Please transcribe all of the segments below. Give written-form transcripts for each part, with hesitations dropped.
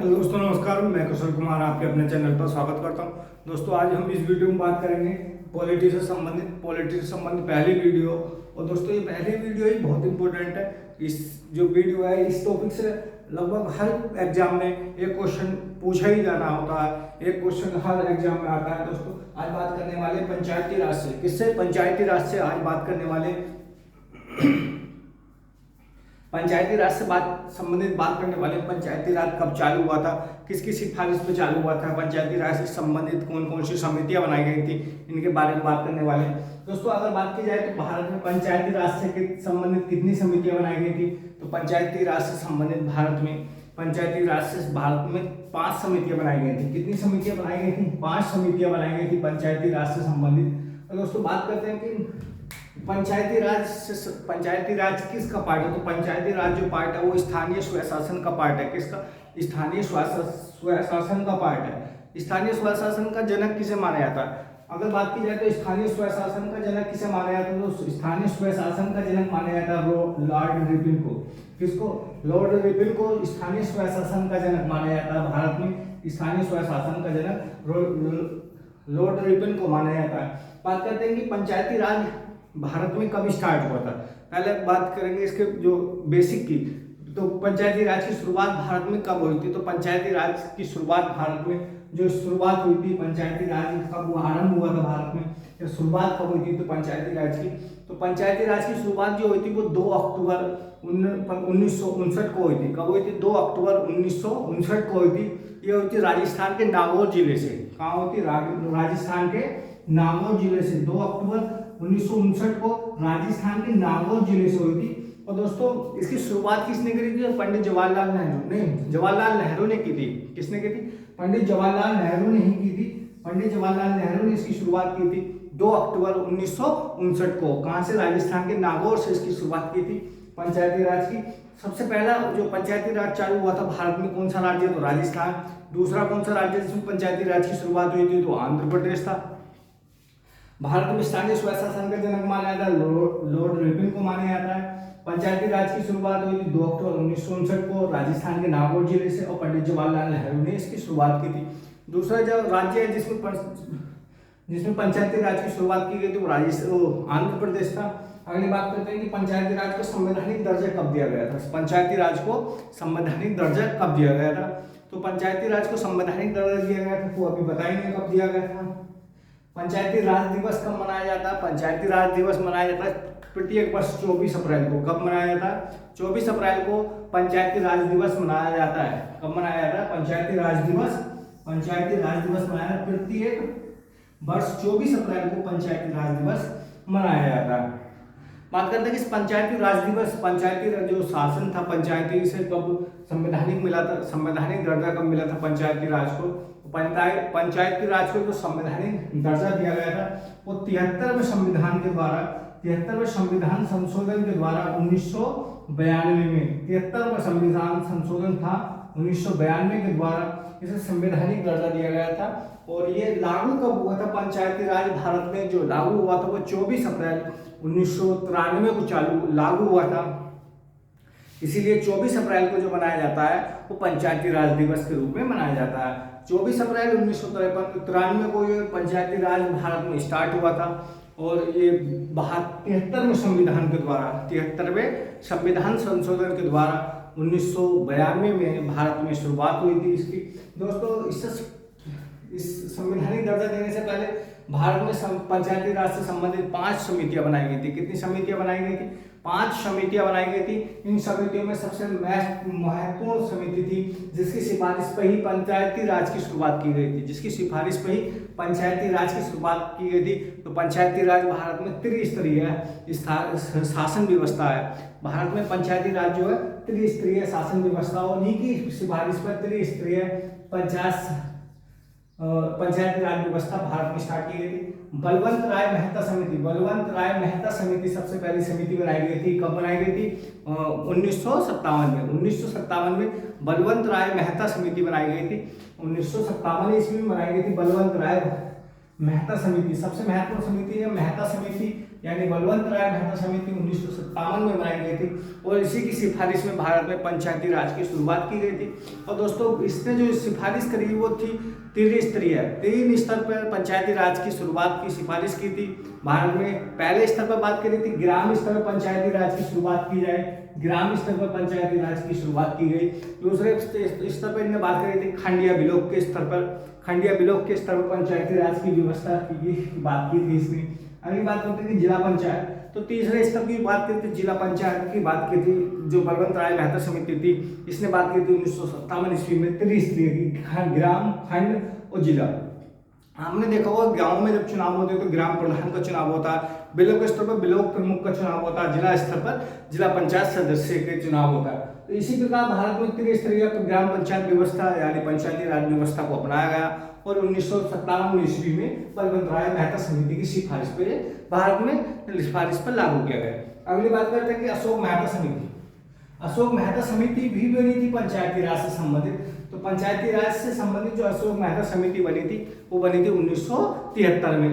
Hello दोस्तों, नमस्कार। मैं कुशल कुमार आपके अपने चैनल पर स्वागत करता हूं। दोस्तों, आज हम इस वीडियो में बात करेंगे पॉलिटी से संबंधित पहली वीडियो। और दोस्तों, ये पहली वीडियो ही बहुत इंपॉर्टेंट है। इस जो वीडियो है, इस टॉपिक से लगभग हर एग्जाम में एक क्वेश्चन पूछा ही जाना होता है। एक क्वेश्चन हर एग्जाम में आता है। दोस्तों, आज बात करने वाले पंचायती राज से। किससे? पंचायती राज से आज बात करने वाले पंचायती राज से संबंधित बात करने वाले। पंचायती राज कब चालू हुआ था, किसकी सिफारिश पे चालू हुआ था, पंचायती राज से संबंधित कौन कौन सी समितियां बनाई गई थी, इनके बारे में बात करने वाले। दोस्तों, अगर बात की जाए तो भारत में पंचायती राज से संबंधित कितनी समितियां बनाई गई थी, तो पंचायती राज से संबंधित भारत में 5 समितियां बनाई गई थी। कितनी समितियां बनाई गई थी? 5 समितियां बनाई गई थी पंचायती राज से संबंधित। और दोस्तों, बात करते हैं कि पंचायती राज किसका पार्ट है। तो पंचायती राज जो पार्ट है वो स्थानीय स्वशासन का पार्ट है। किसका? स्थानीय स्वशासन का पार्ट है। स्थानीय स्वशासन का जनक किसे माना जाता है? अगर बात की जाए तो स्थानीय स्वशासन का जनक किसे माना जाता है? तो स्थानीय स्वशासन का जनक माना जाता है लॉर्ड रिपन को। किसको? लॉर्ड रिपन को स्थानीय स्वशासन का जनक माना जाता है। भारत में स्थानीय स्वशासन का जनक लॉर्ड रिपन को माना जाता है। बात करते हैं कि पंचायती राज भारत में कब स्टार्ट हुआ था। पहले बात करेंगे इसके जो बेसिक की। तो पंचायती राज की शुरुआत भारत में कब हुई थी? तो पंचायती राज की शुरुआत भारत में जो शुरुआत हुई थी, पंचायती राज कब आरंभ हुआ था भारत में, या शुरुआत कब हुई थी? तो पंचायती राज की की शुरुआत जो हुई थी वो 2 अक्टूबर 1959 को हुई थी। कब हुई थी? 2 अक्टूबर 1959 को हुई थी। ये हुई थी राजस्थान के नागौर जिले से। कहाँ हुई थी? राजस्थान के नागौर जिले से 2 अक्टूबर 1959 को राजस्थान के नागौर जिले से हुई थी। और दोस्तों, इसकी शुरुआत किसने करी थी? पंडित जवाहरलाल नेहरू ने की थी। किसने की थी? पंडित जवाहरलाल नेहरू ने ही की थी। पंडित जवाहरलाल नेहरू ने इसकी शुरुआत की थी 2 अक्टूबर 1959 को। कहां से? राजस्थान के नागौर से इसकी शुरुआत की थी पंचायती राज की। सबसे पहला जो पंचायती राज चालू हुआ था भारत में, कौन सा राज्य? तो राजस्थान। दूसरा कौन सा राज्य जिसमें पंचायती राज की शुरुआत हुई थी? तो आंध्र प्रदेश था। भारत में स्थानीय स्वशासन का जनक माना जाता है लॉर्ड रिपन को माना जाता है। पंचायती राज की शुरुआत हुई थी 2 अक्टूबर 1959 को राजस्थान के नागौर जिले से, और पंडित जवाहरलाल नेहरू ने इसकी शुरुआत की थी। दूसरा जो राज्य है जिसमें पंचायती राज की शुरुआत की गई थी वो आंध्र प्रदेश था। अगली बात करते हैं कि पंचायती राज को संवैधानिक दर्जा कब दिया गया था। पंचायती राज को संवैधानिक दर्जा कब दिया गया था? तो पंचायती राज को संवैधानिक दर्जा दिया गया था, वो अभी बताएंगे कब दिया गया था। पंचायती राज दिवस कब मनाया जाता है? पंचायती राज दिवस मनाया जाता है प्रत्येक वर्ष 24 अप्रैल को। कब मनाया जाता है? 24 अप्रैल को पंचायती राज दिवस मनाया जाता है। कब मनाया जाता है? पंचायती राज दिवस मनाया प्रत्येक वर्ष 24 अप्रैल को पंचायती राज दिवस मनाया जाता है। बात करते हैं कि पंचायती राज दिवस, पंचायती जो शासन था पंचायती से कब संवैधानिक दर्जा कब मिला था पंचायती राज को? पंचायती राज को जो संवैधानिक दर्जा दिया गया था वो 73वें संविधान संशोधन के द्वारा 1992 में 73वां संविधान संशोधन था 1992 के द्वारा इसे संवैधानिक दर्जा दिया गया था। और ये लागू कब हुआ था? पंचायती राज भारत में जो लागू हुआ था वो 24 अप्रैल 1993 को लागू हुआ था। इसीलिए 24 अप्रैल को जो मनाया जाता है वो पंचायती राज दिवस के रूप में मनाया जाता है। 24 अप्रैल 1993 को ये पंचायती राज भारत में स्टार्ट हुआ था। और ये 73वें संविधान संशोधन के द्वारा 1992 में भारत में शुरुआत हुई थी इसकी। दोस्तों, इस संवैधानिक दर्जा देने से पहले भारत में पंचायती राज से संबंधित 5 समितियां बनाई गई थी। कितनी समितियां बनाई गई थी? 5 समितियां बनाई गई थी। इन समितियों में सबसे महत्वपूर्ण समिति थी जिसकी सिफारिश पर ही पंचायती राज की शुरुआत की गई थी। तो पंचायती राज भारत में त्रिस्तरीय शासन व्यवस्था है। भारत में पंचायती राज जो है त्रिस्तरीय शासन व्यवस्था, और उन्हीं की सिफारिश पर त्रिस्तरीय पंचायती राज व्यवस्था भारत में स्टार्ट की गई थी। बलवंत राय मेहता समिति सबसे पहली समिति बनाई गई थी। कब बनाई गई थी? 1957 में बलवंत राय मेहता समिति बनाई गई थी। 1957 ईस्वी में बनाई गई थी बलवंत राय मेहता समिति। सबसे महत्वपूर्ण समिति है मेहता समिति यानी बलवंत राय मेहता समिति 1957 में बनाई गई थी और इसी की सिफारिश में भारत में पंचायती राज की शुरुआत की गई थी। और दोस्तों इसने जो सिफारिश करी वो थी त्रिस्तरीय, 3 स्तर पर पंचायती राज की शुरुआत की सिफारिश की थी भारत में। पहले स्तर पर बात करी थी ग्राम स्तर पर पंचायती राज की शुरुआत की जाए, ग्राम स्तर पर पंचायती राज की शुरुआत की गई। दूसरे स्तर पर इन्हें बात करी थी खंडिया ब्लॉक के स्तर पर, खंडिया ब्लॉक के स्तर पर पंचायती राज की व्यवस्था की बात की थी इसने। अगली बात करते थे जिला पंचायत, तो तीसरे स्तर की बात करते जिला पंचायत की बात की थी जो बलवंत राय मेहता समिति थी, इसने बात की थी 1957 ईस्वी में त्रिस्तरीय की, ग्राम, खंड और जिला। हमने देखा होगा गांव में जब चुनाव होते हैं तो ग्राम प्रधान का चुनाव होता है, ब्लॉक स्तर पर ब्लॉक प्रमुख का चुनाव होता है, जिला स्तर पर जिला पंचायत सदस्य के चुनाव होता है। तो इसी प्रकार भारत में त्रिस्तरीय ग्राम पंचायत व्यवस्था यानी पंचायती राज व्यवस्था को अपनाया गया और 1957 ईस्वी में बलवंत राय मेहता समिति की सिफारिश पे भारत में सिफारिश पर लागू किया गया। अगली बात करते हैं कि अशोक मेहता समिति। अशोक मेहता समिति भी बनी थी पंचायती राज से संबंधित। तो पंचायती राज से संबंधित जो अशोक मेहता समिति बनी थी वो बनी थी 1977 में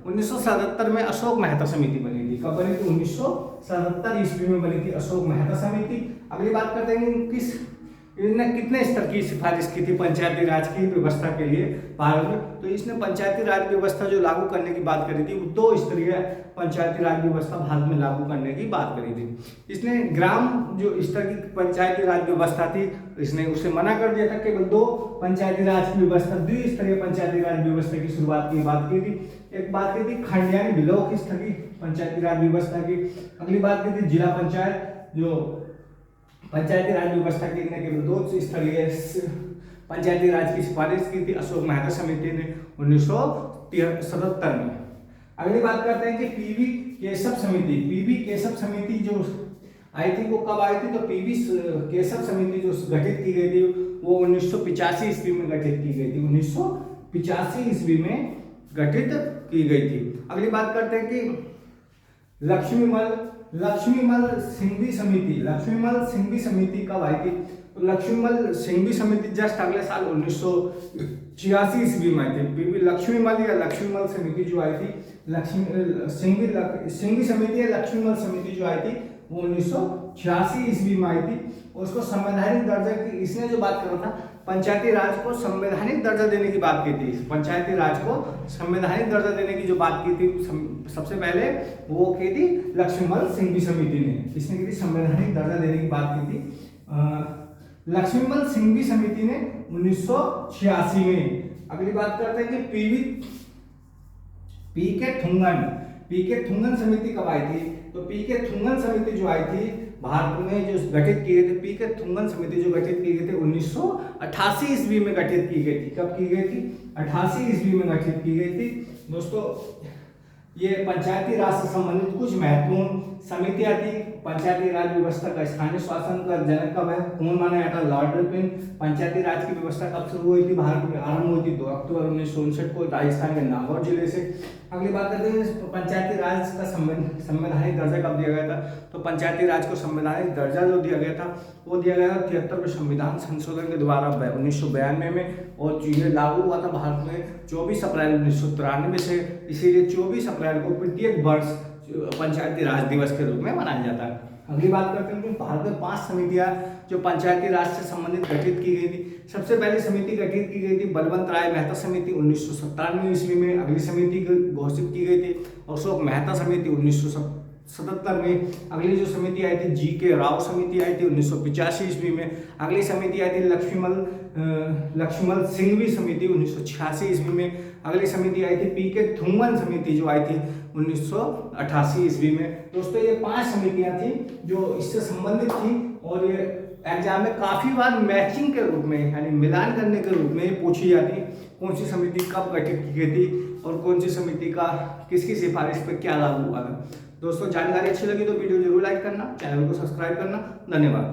1977 में अशोक मेहता समिति बनी थी। कब बनी थी? 1977 ईस्वी में बनी थी अशोक मेहता समिति। अगली बात करते हैं इसने कितने स्तर की सिफारिश की थी पंचायती राज की व्यवस्था के लिए भारत में? तो इसने पंचायती राज व्यवस्था जो लागू करने की बात करी थी वो 2 स्तरीय पंचायती राज व्यवस्था भारत में लागू करने की बात करी थी। इसने ग्राम जो स्तर की पंचायती राज व्यवस्था थी इसने उसे मना कर दिया था, केवल 2 पंचायती राज की व्यवस्था, द्विस्तरीय पंचायती राज व्यवस्था की शुरुआत की बात की थी। एक बात की थी खंड यानी ब्लॉक स्तर की पंचायती राज व्यवस्था की। अगली बात की थी जिला पंचायत जो पंचायती राज व्यवस्था की केवल 2 स्तरीय पंचायती राज की सिफारिश की थी अशोक मेहता समिति ने 1977 में। अगली बात करते हैं कि पीवी केशव समिति। पीवी केशव समिति जो आई थी वो कब आई थी? तो पीवी केशव समिति जो गठित की गई थी वो 1985 ईस्वी में गठित की गई थी। 1985 ईस्वी में गठित की गई थी। अगली बात करते हैं कि लक्ष्मीमल सिंघवी समिति। लक्ष्मीमल सिंघवी समिति कब आई थी? तो लक्ष्मीमल सिंघवी समिति जस्ट अगले साल 1986 ईस्वी में आई थी। लक्ष्मीमल या लक्ष्मीमल समिति जो आई थी, सिंघवी समिति या लक्ष्मीमल समिति जो आई थी वो 1986 ईस्वी में आई थी। और उसको संवैधानिक दर्जा की, इसने जो बात करा था पंचायती राज को संवैधानिक दर्जा देने की बात की थी। पंचायती राज को संवैधानिक दर्जा देने की जो बात की थी सबसे पहले वो की थी लक्ष्मीमल सिंघवी समिति ने। इसने की थी संवैधानिक दर्जा देने की बात की थी लक्ष्मीमल सिंघवी समिति ने 1986 में। अगली बात करते हैं कि पी के थुंगन समिति कब आई थी? तो पी के थुंगन समिति जो आई थी भारत में जो गठित किए थे, पी के थुंगन समिति जो गठित की गई थी 1988 ईस्वी में गठित की गई थी। कब की गई थी? 88 ईस्वी में गठित की गई थी। दोस्तों ये पंचायती राज से संबंधित कुछ महत्वपूर्ण समितियां थी। पंचायती राज व्यवस्था का स्थानीय शासन का जनक कब है, कौन माना जाता है? Lord Ripon. पंचायती राज की व्यवस्था कब शुरू हुई थी भारत में? आरंभ हुई थी 2 अक्टूबर 1959 को राजस्थान के नागौर जिले से। अगली बात करते हैं पंचायती राज का संवैधानिक दर्जा कब दिया गया था? तो पंचायती राज को संवैधानिक दर्जा जो दिया गया था वो दिया गया था 73वें संविधान संशोधन के द्वारा 1992 में, और ये लागू हुआ था भारत में 24 अप्रैल 1993 से। इसीलिए 24 अप्रैल को प्रत्येक वर्ष पंचायती राज दिवस के रूप में मनाया जाता है। अगली बात करते हैं कि भारत में 5 समितियां जो पंचायती राज से संबंधित गठित की गई थी। सबसे पहली समिति गठित की गई थी बलवंत राय मेहता समिति 1997 ईस्वी में। अगली समिति घोषित की गई थी अशोक मेहता समिति 1977 में। अगली जो समिति आई थी जी.के. राव समिति आई थी 1985 ईस्वी में। अगली समिति आई थी लक्ष्मीमल सिंघवी समिति 1986 ईस्वी में। अगली समिति आई थी पी.के. थुंगन समिति जो आई थी 1988 ईस्वी में। दोस्तों ये 5 समितियां थी जो इससे संबंधित थी और ये एग्जाम में काफी बार मैचिंग के रूप में यानी मिलान करने के रूप में पूछी जाती कौन सी समिति कब गठित की गई थी और कौन सी समिति का किसकी सिफारिश पर क्या लागू हुआ था। दोस्तों जानकारी अच्छी लगी तो वीडियो जरूर लाइक करना, चैनल को सब्सक्राइब करना। धन्यवाद।